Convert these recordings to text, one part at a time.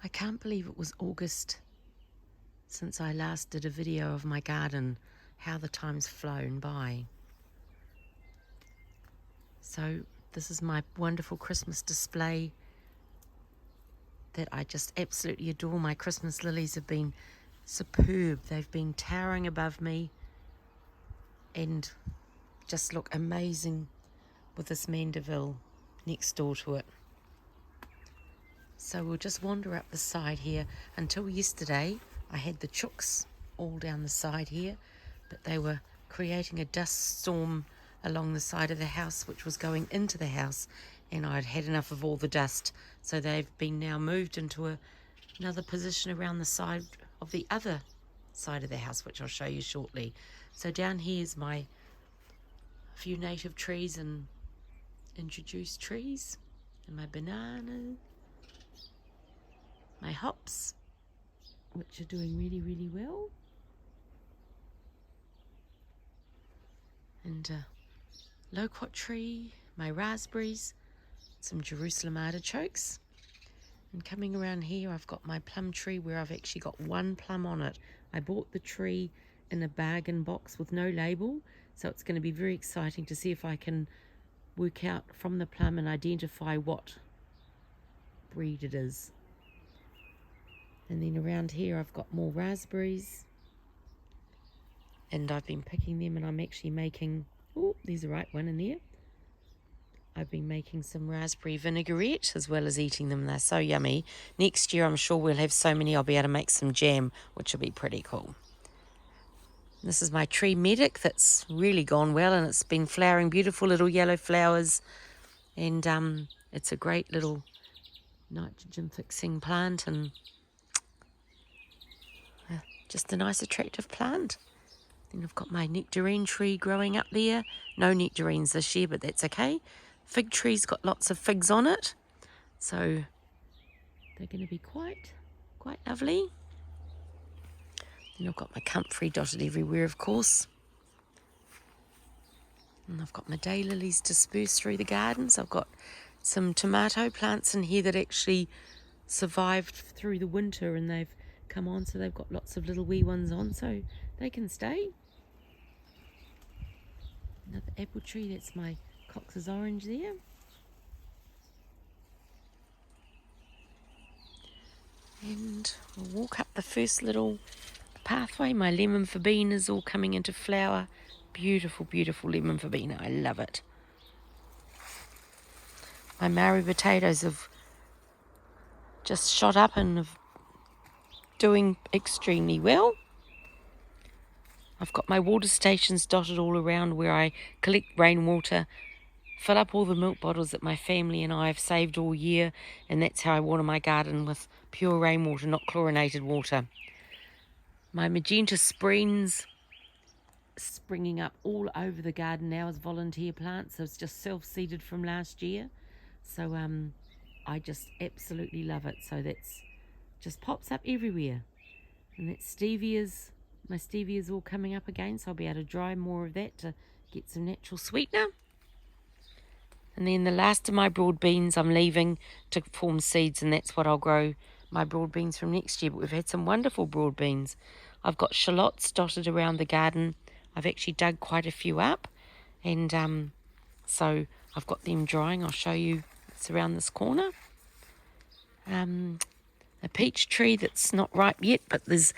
I can't believe it was August since I last did a video of my garden. How the time's flown by. So this is my wonderful Christmas display that I just absolutely adore. My Christmas lilies have been superb. They've been towering above me and just look amazing with this Mandeville next door to it. So we'll just wander up the side here. Until yesterday I had the chooks all down the side here, but they were creating a dust storm along the side of the house which was going into the house, and I'd had enough of all the dust, so they've been now moved into another position around the side of the other side of the house, which I'll show you shortly. So down here is my few native trees and introduced trees, and my bananas, my hops, which are doing really, really well, and a loquat tree, my raspberries, some Jerusalem artichokes. And coming around here, I've got my plum tree where I've actually got one plum on it. I bought the tree in a bargain box with no label, so it's going to be very exciting to see if I can work out from the plum and identify what breed it is. And then around here I've got more raspberries, and I've been picking them, and I'm actually making, oh, there's the right one in there. I've been making some raspberry vinaigrette as well as eating them. They're so yummy. Next year I'm sure we'll have so many I'll be able to make some jam, which will be pretty cool. This is my tree medic that's really gone well, and it's been flowering beautiful little yellow flowers, and it's a great little nitrogen fixing plant, and just a nice attractive plant. Then I've got my nectarine tree growing up there. No nectarines this year, but that's okay. Fig tree's got lots of figs on it, so they're going to be quite lovely. Then I've got my comfrey dotted everywhere, of course. And I've got my daylilies dispersed through the garden. So I've got some tomato plants in here that actually survived through the winter, and they've come on, so they've got lots of little wee ones on, so they can stay. Another apple tree, that's my Cox's orange there. And we'll walk up the first little pathway. My lemon verbena is all coming into flower. Beautiful, beautiful lemon verbena. I love it. My Maori potatoes have just shot up and are doing extremely well. I've got my water stations dotted all around where I collect rainwater, fill up all the milk bottles that my family and I have saved all year, and that's how I water my garden, with pure rainwater, not chlorinated water. My magenta spreens springing up all over the garden now as volunteer plants, so it's just self-seeded from last year. So I just absolutely love it. So that's just pops up everywhere. And that stevia's, my stevia's all coming up again, so I'll be able to dry more of that to get some natural sweetener. And then the last of my broad beans I'm leaving to form seeds, and that's what I'll grow my broad beans from next year. But we've had some wonderful broad beans. I've got shallots dotted around the garden. I've actually dug quite a few up, and so I've got them drying. I'll show you. It's around this corner. A peach tree that's not ripe yet, but there's,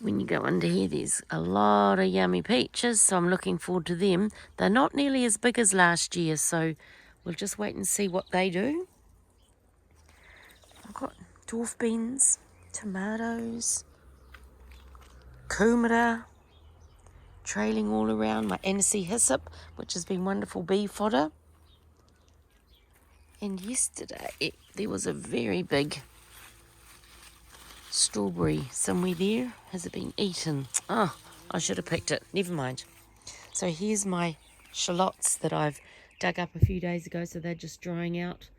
when you go under here, there's a lot of yummy peaches, so I'm looking forward to them. They're not nearly as big as last year, so we'll just wait and see what they do. I've got dwarf beans, tomatoes, kumara trailing all around, my Anise hyssop, which has been wonderful bee fodder. And yesterday there was a very big strawberry somewhere there. Has it been eaten? Oh, I should have picked it. Never mind. So here's my shallots that I've dug up a few days ago, so they're just drying out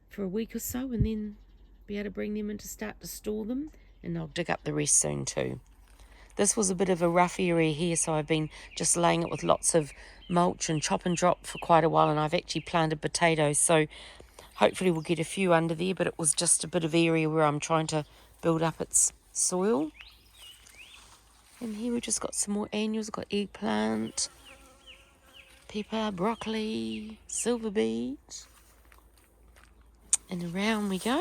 for a week or so, and then be able to bring them in to start to store them, and I'll dig up the rest soon too. This was a bit of a rough area here, so I've been just laying it with lots of mulch and chop and drop for quite a while, and I've actually planted potatoes, so Hopefully we'll get a few under there, but it was just a bit of area where I'm trying to build up its soil. And here we've just got some more annuals. We've got eggplant, pepper, broccoli, silver beet. And around we go.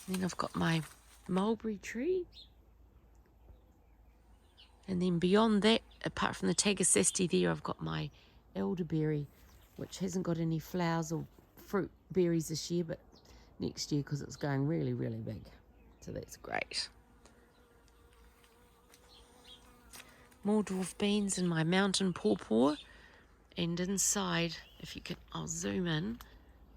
And then I've got my mulberry tree. And then beyond that, apart from the tagacesti there, I've got my elderberry, which hasn't got any flowers or fruit berries this year, but next year because it's going really, really big. So that's great. More dwarf beans and my mountain pawpaw. And inside, if you can, I'll zoom in.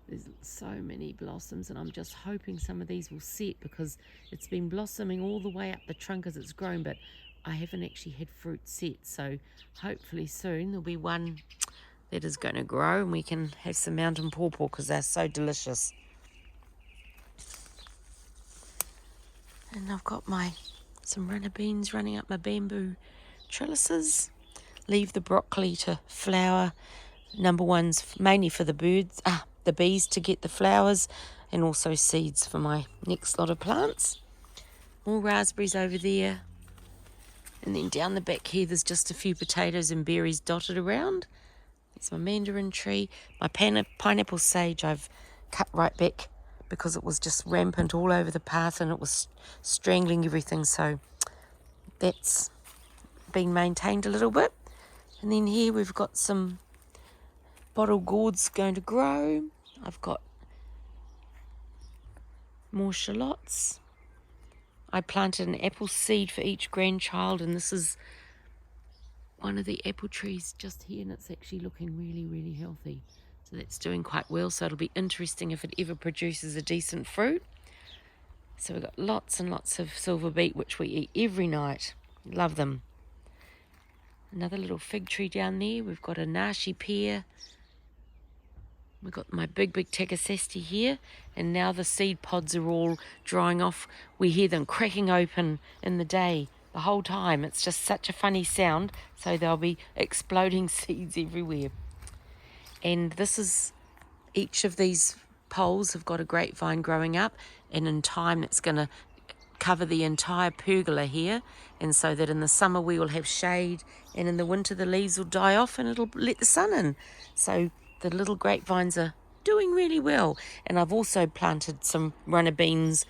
There's so many blossoms, and I'm just hoping some of these will set because it's been blossoming all the way up the trunk as it's grown, but I haven't actually had fruit set. So hopefully soon there'll be one that is going to grow and we can have some mountain pawpaw because they're so delicious. And I've got some runner beans running up my bamboo trellises. Leave the broccoli to flower. Number one's mainly for the the bees to get the flowers, and also seeds for my next lot of plants. More raspberries over there. And then down the back here, there's just a few potatoes and berries dotted around. There's my mandarin tree. My pineapple sage I've cut right back because it was just rampant all over the path and it was strangling everything. So that's been maintained a little bit. And then here we've got some bottle gourds going to grow. I've got more shallots. I planted an apple seed for each grandchild, and this is one of the apple trees just here, and it's actually looking really, really healthy. So that's doing quite well, so it'll be interesting if it ever produces a decent fruit. So we've got lots and lots of silver beet, which we eat every night. Love them. Another little fig tree down there. We've got a nashi pear. We've got my big tagacesti here, and now the seed pods are all drying off. We hear them cracking open in the day the whole time. It's just such a funny sound, so there'll be exploding seeds everywhere. And this is, each of these poles have got a grapevine growing up, and in time it's going to cover the entire pergola here, and so that in the summer we will have shade, and in the winter the leaves will die off and it'll let the sun in. So the little grapevines are doing really well. And I've also planted some runner beans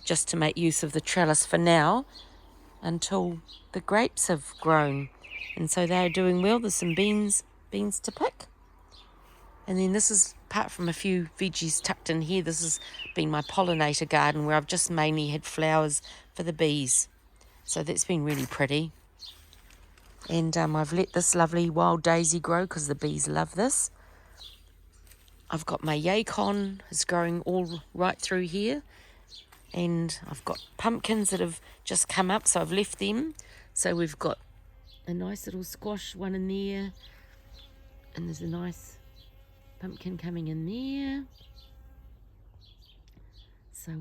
just to make use of the trellis for now until the grapes have grown. And so they're doing well. There's some beans to pick. And then this is, apart from a few veggies tucked in here, this has been my pollinator garden where I've just mainly had flowers for the bees. So that's been really pretty. And I've let this lovely wild daisy grow because the bees love this. I've got my yacon is growing all right through here. And I've got pumpkins that have just come up, so I've left them. So we've got a nice little squash one in there. And there's a nice pumpkin coming in there. So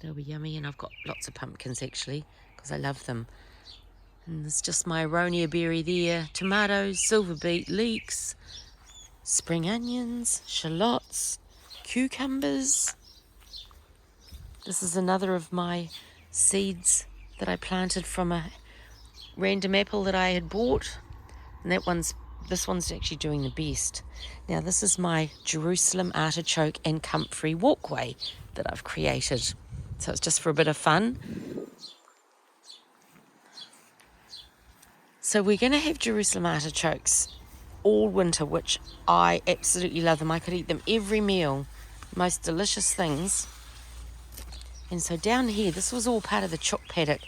they'll be yummy. And I've got lots of pumpkins actually because I love them. And there's just my aronia berry there. Tomatoes, silver beet, leeks, spring onions, shallots, cucumbers. This is another of my seeds that I planted from a random apple that I had bought. And this one's actually doing the best. Now this is my Jerusalem artichoke and comfrey walkway that I've created. So it's just for a bit of fun. So we're going to have Jerusalem artichokes all winter, which I absolutely love them. I could eat them every meal. Most delicious things. And so down here, this was all part of the chook paddock,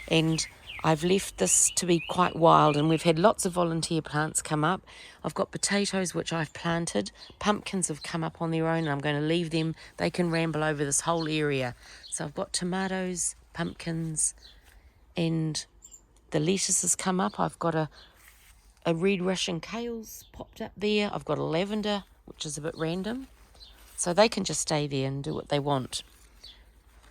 and I've left this to be quite wild, and we've had lots of volunteer plants come up. I've got potatoes which I've planted. Pumpkins have come up on their own, and I'm going to leave them. They can ramble over this whole area. So I've got tomatoes, pumpkins, and the lettuce has come up. I've got a red Russian kale's popped up there. I've got a lavender, which is a bit random. So they can just stay there and do what they want.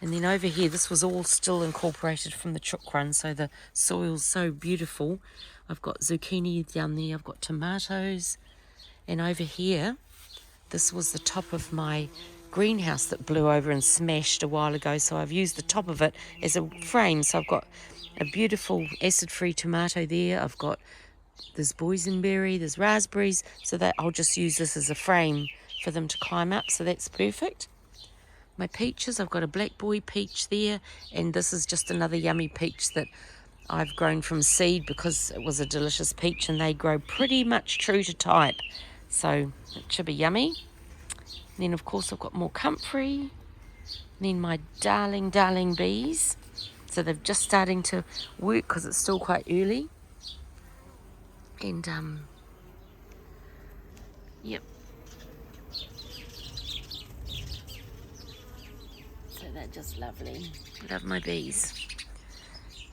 And then over here, this was all still incorporated from the chook run, so the soil's so beautiful. I've got zucchini down there, I've got tomatoes. And over here, this was the top of my greenhouse that blew over and smashed a while ago, so I've used the top of it as a frame. So I've got a beautiful acid-free tomato there. I've got there's boysenberry, there's raspberries, so that I'll just use this as a frame for them to climb up, so that's perfect. My peaches, I've got a black boy peach there, and this is just another yummy peach that I've grown from seed because it was a delicious peach, and they grow pretty much true to type, so it should be yummy. And then of course I've got more comfrey, and then my darling bees, so they're just starting to work because it's still quite early. And yep, so they're just lovely. Love my bees.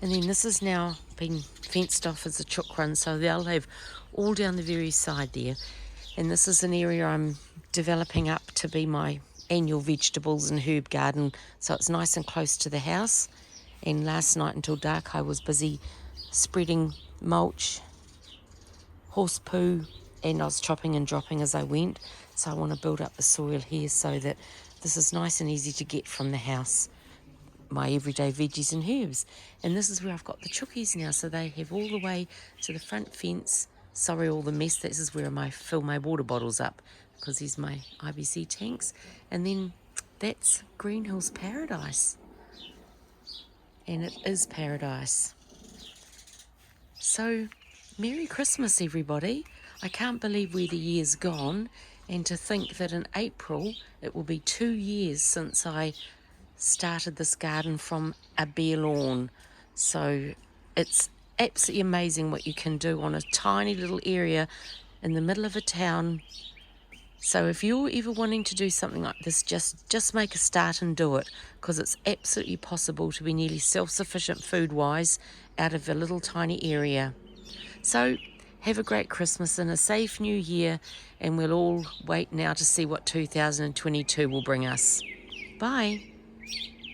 And then this is now been fenced off as a chook run, so they'll have all down the very side there. And this is an area I'm developing up to be my annual vegetables and herb garden, so it's nice and close to the house. And last night until dark I was busy spreading mulch, horse poo, and I was chopping and dropping as I went. So I want to build up the soil here so that this is nice and easy to get from the house, my everyday veggies and herbs. And this is where I've got the chookies now, so they have all the way to the front fence. Sorry all the mess, this is where I fill my water bottles up, because these are my IBC tanks. And then that's Greenhills Paradise, and it is paradise. So Merry Christmas everybody. I can't believe where the year's gone, and to think that in April it will be 2 years since I started this garden from a bare lawn. So it's absolutely amazing what you can do on a tiny little area in the middle of a town. So if you're ever wanting to do something like this, just make a start and do it, because it's absolutely possible to be nearly self-sufficient food-wise out of a little tiny area. So have a great Christmas and a safe new year, and we'll all wait now to see what 2022 will bring us. Bye.